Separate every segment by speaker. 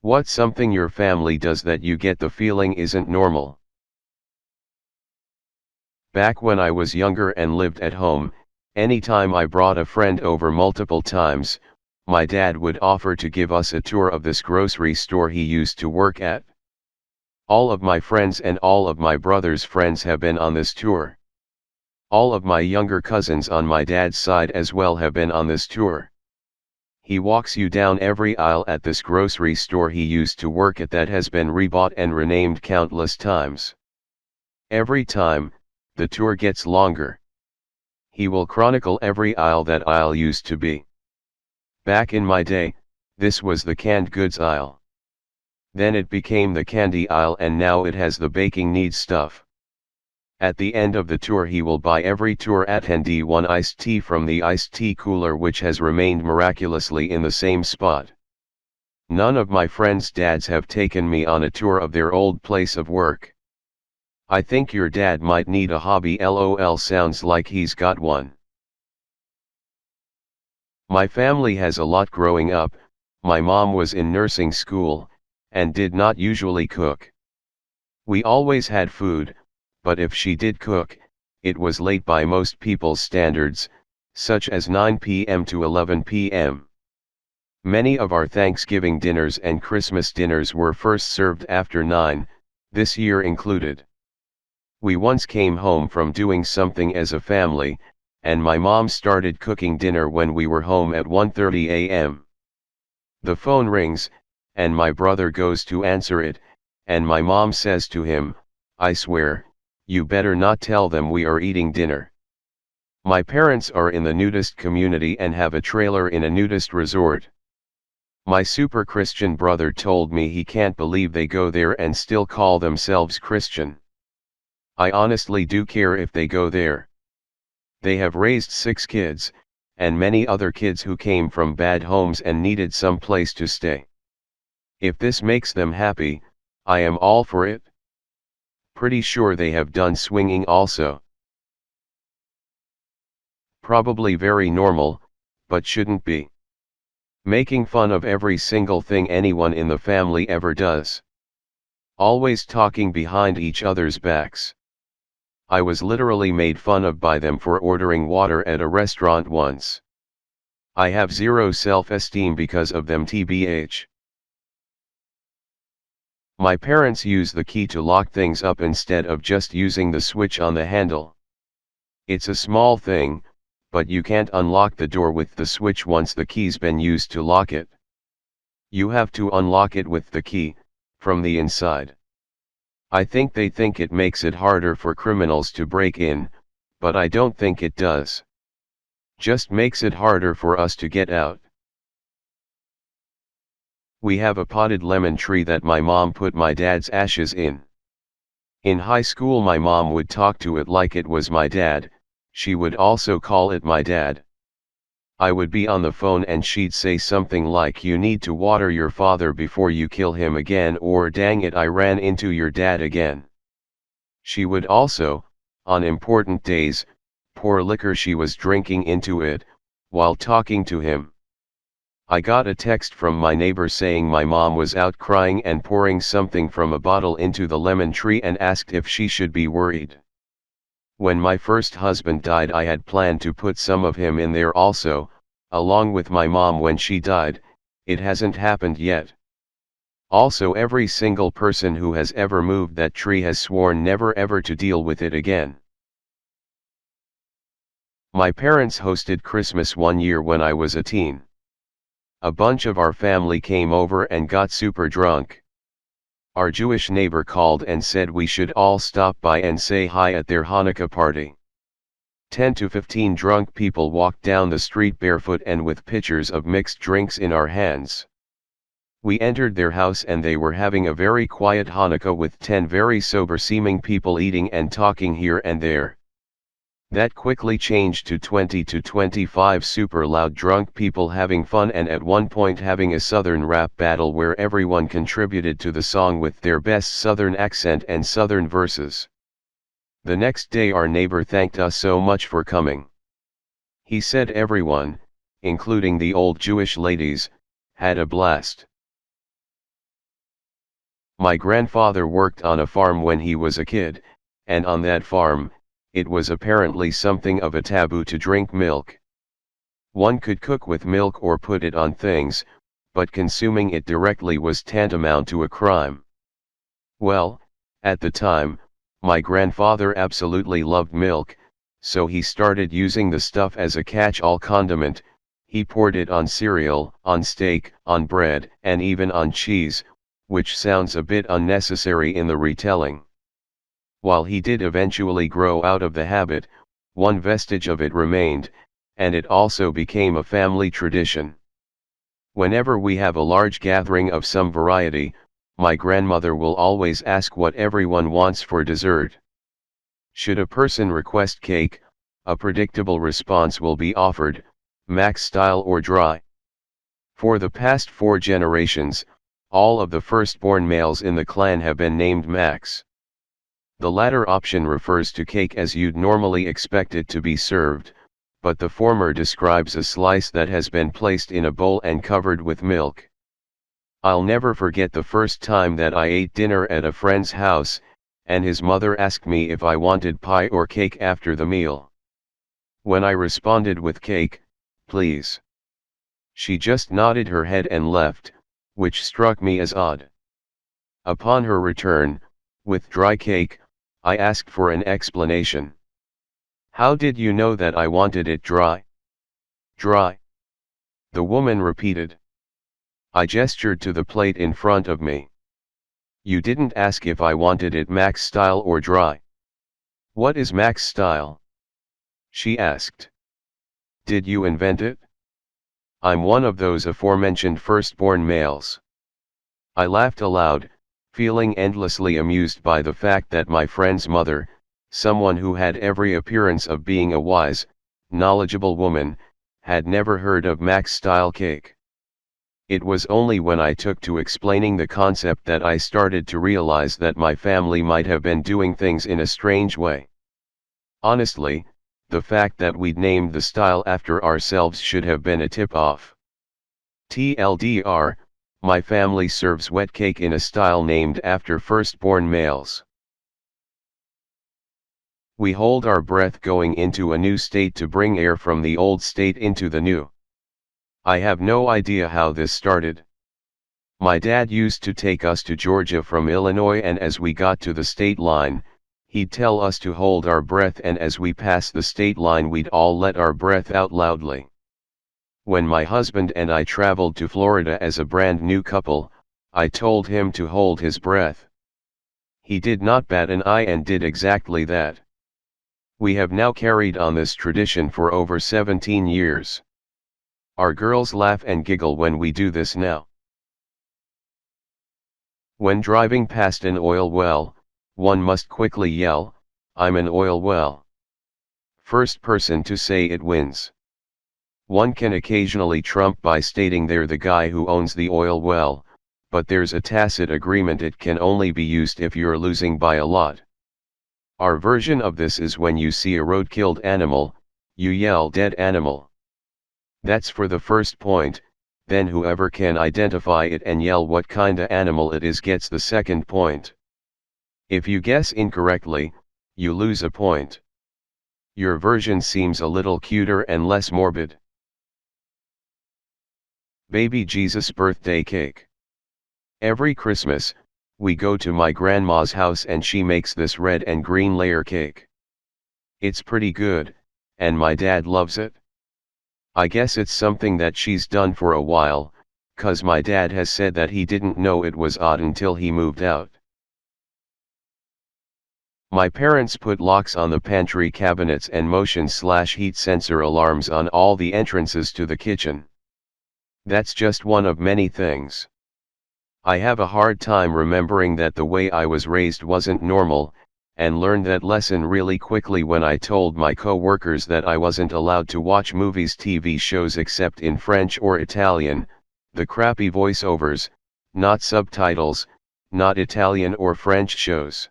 Speaker 1: What's something your family does that you get the feeling isn't normal? Back when I was younger and lived at home, anytime I brought a friend over multiple times, my dad would offer to give us a tour of this grocery store he used to work at. All of my friends and all of my brother's friends have been on this tour. All of my younger cousins on my dad's side as well have been on this tour. He walks you down every aisle at this grocery store he used to work at that has been rebought and renamed countless times. Every time, the tour gets longer. He will chronicle every aisle that aisle used to be. Back in my day, this was the canned goods aisle. Then it became the candy aisle and now it has the baking needs stuff. At the end of the tour he will buy every tour attendee one iced tea from the iced tea cooler which has remained miraculously in the same spot. None of my friends' dads have taken me on a tour of their old place of work. I think your dad might need a hobby. LOL, sounds like he's got one. My family has a lot growing up. My mom was in nursing school, and did not usually cook. We always had food, but if she did cook, it was late by most people's standards, such as 9 p.m. to 11 p.m. Many of our Thanksgiving dinners and Christmas dinners were first served after 9, this year included. We once came home from doing something as a family, and my mom started cooking dinner when we were home at 1:30 a.m. The phone rings, and my brother goes to answer it, and my mom says to him, "I swear, you better not tell them we are eating dinner." My parents are in the nudist community and have a trailer in a nudist resort. My super Christian brother told me he can't believe they go there and still call themselves Christian. I honestly do care if they go there. They have raised 6 kids, and many other kids who came from bad homes and needed some place to stay. If this makes them happy, I am all for it. Pretty sure they have done swinging also. Probably very normal, but shouldn't be. Making fun of every single thing anyone in the family ever does. Always talking behind each other's backs. I was literally made fun of by them for ordering water at a restaurant once. I have zero self-esteem because of them, tbh. My parents use the key to lock things up instead of just using the switch on the handle. It's a small thing, but you can't unlock the door with the switch once the key's been used to lock it. You have to unlock it with the key, from the inside. I think they think it makes it harder for criminals to break in, but I don't think it does. Just makes it harder for us to get out. We have a potted lemon tree that my mom put my dad's ashes in. In high school my mom would talk to it like it was my dad. She would also call it my dad. I would be on the phone and she'd say something like, "You need to water your father before you kill him again," or "Dang it, I ran into your dad again." She would also, on important days, pour liquor she was drinking into it, while talking to him. I got a text from my neighbor saying my mom was out crying and pouring something from a bottle into the lemon tree and asked if she should be worried. When my first husband died I had planned to put some of him in there also, along with my mom when she died. It hasn't happened yet. Also, every single person who has ever moved that tree has sworn never ever to deal with it again. My parents hosted Christmas one year when I was a teen. A bunch of our family came over and got super drunk. Our Jewish neighbor called and said we should all stop by and say hi at their Hanukkah party. 10 to 15 drunk people walked down the street barefoot and with pitchers of mixed drinks in our hands. We entered their house and they were having a very quiet Hanukkah with 10 very sober-seeming people eating and talking here and there. That quickly changed to 20 to 25 super loud drunk people having fun and at one point having a southern rap battle where everyone contributed to the song with their best southern accent and southern verses. The next day our neighbor thanked us so much for coming. He said everyone, including the old Jewish ladies, had a blast. My grandfather worked on a farm when he was a kid, and on that farm, it was apparently something of a taboo to drink milk. One could cook with milk or put it on things, but consuming it directly was tantamount to a crime. Well, at the time, my grandfather absolutely loved milk, so he started using the stuff as a catch-all condiment. He poured it on cereal, on steak, on bread, and even on cheese, which sounds a bit unnecessary in the retelling. While he did eventually grow out of the habit, one vestige of it remained, and it also became a family tradition. Whenever we have a large gathering of some variety, my grandmother will always ask what everyone wants for dessert. Should a person request cake, a predictable response will be offered: Max style or dry. For the past 4 generations, all of the firstborn males in the clan have been named Max. The latter option refers to cake as you'd normally expect it to be served, but the former describes a slice that has been placed in a bowl and covered with milk. I'll never forget the first time that I ate dinner at a friend's house, and his mother asked me if I wanted pie or cake after the meal. When I responded with cake, please, she just nodded her head and left, which struck me as odd. Upon her return, with dry cake, I asked for an explanation. How did you know that I wanted it dry? Dry, the woman repeated. I gestured to the plate in front of me. You didn't ask if I wanted it Max style or dry. What is Max style? She asked. Did you invent it? I'm one of those aforementioned firstborn males. I laughed aloud, feeling endlessly amused by the fact that my friend's mother, someone who had every appearance of being a wise, knowledgeable woman, had never heard of Max-style cake. It was only when I took to explaining the concept that I started to realize that my family might have been doing things in a strange way. Honestly, the fact that we'd named the style after ourselves should have been a tip-off. TLDR, my family serves wet cake in a style named after firstborn males. We hold our breath going into a new state to bring air from the old state into the new. I have no idea how this started. My dad used to take us to Georgia from Illinois, and as we got to the state line, he'd tell us to hold our breath, and as we passed the state line we'd all let our breath out loudly. When my husband and I traveled to Florida as a brand new couple, I told him to hold his breath. He did not bat an eye and did exactly that. We have now carried on this tradition for over 17 years. Our girls laugh and giggle when we do this now. When driving past an oil well, one must quickly yell, "I'm an oil well." First person to say it wins. One can occasionally trump by stating they're the guy who owns the oil well, but there's a tacit agreement it can only be used if you're losing by a lot. Our version of this is when you see a road-killed animal, you yell "dead animal." That's for the first point, then whoever can identify it and yell what kinda animal it is gets the second point. If you guess incorrectly, you lose a point. Your version seems a little cuter and less morbid. Baby Jesus birthday cake. Every Christmas, we go to my grandma's house and she makes this red and green layer cake. It's pretty good, and my dad loves it. I guess it's something that she's done for a while, 'cause my dad has said that he didn't know it was odd until he moved out. My parents put locks on the pantry cabinets and motion/heat sensor alarms on all the entrances to the kitchen. That's just one of many things. I have a hard time remembering that the way I was raised wasn't normal, and learned that lesson really quickly when I told my co-workers that I wasn't allowed to watch movies TV shows except in French or Italian, the crappy voiceovers, not subtitles, not Italian or French shows.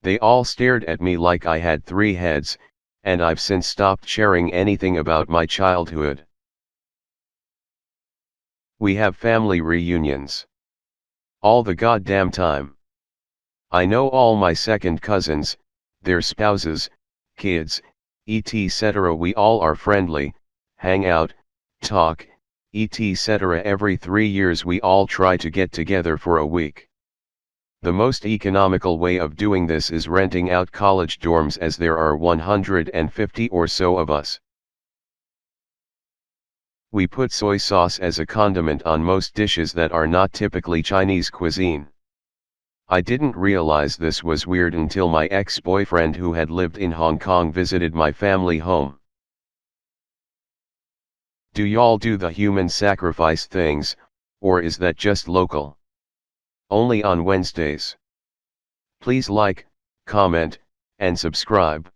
Speaker 1: They all stared at me like I had 3 heads, and I've since stopped sharing anything about my childhood. We have family reunions. All the goddamn time. I know all my second cousins, their spouses, kids, etc. We all are friendly, hang out, talk, etc. Every 3 years we all try to get together for a week. The most economical way of doing this is renting out college dorms, as there are 150 or so of us. We put soy sauce as a condiment on most dishes that are not typically Chinese cuisine. I didn't realize this was weird until my ex-boyfriend, who had lived in Hong Kong, visited my family home. Do y'all do the human sacrifice things, or is that just local? Only on Wednesdays. Please like, comment, and subscribe.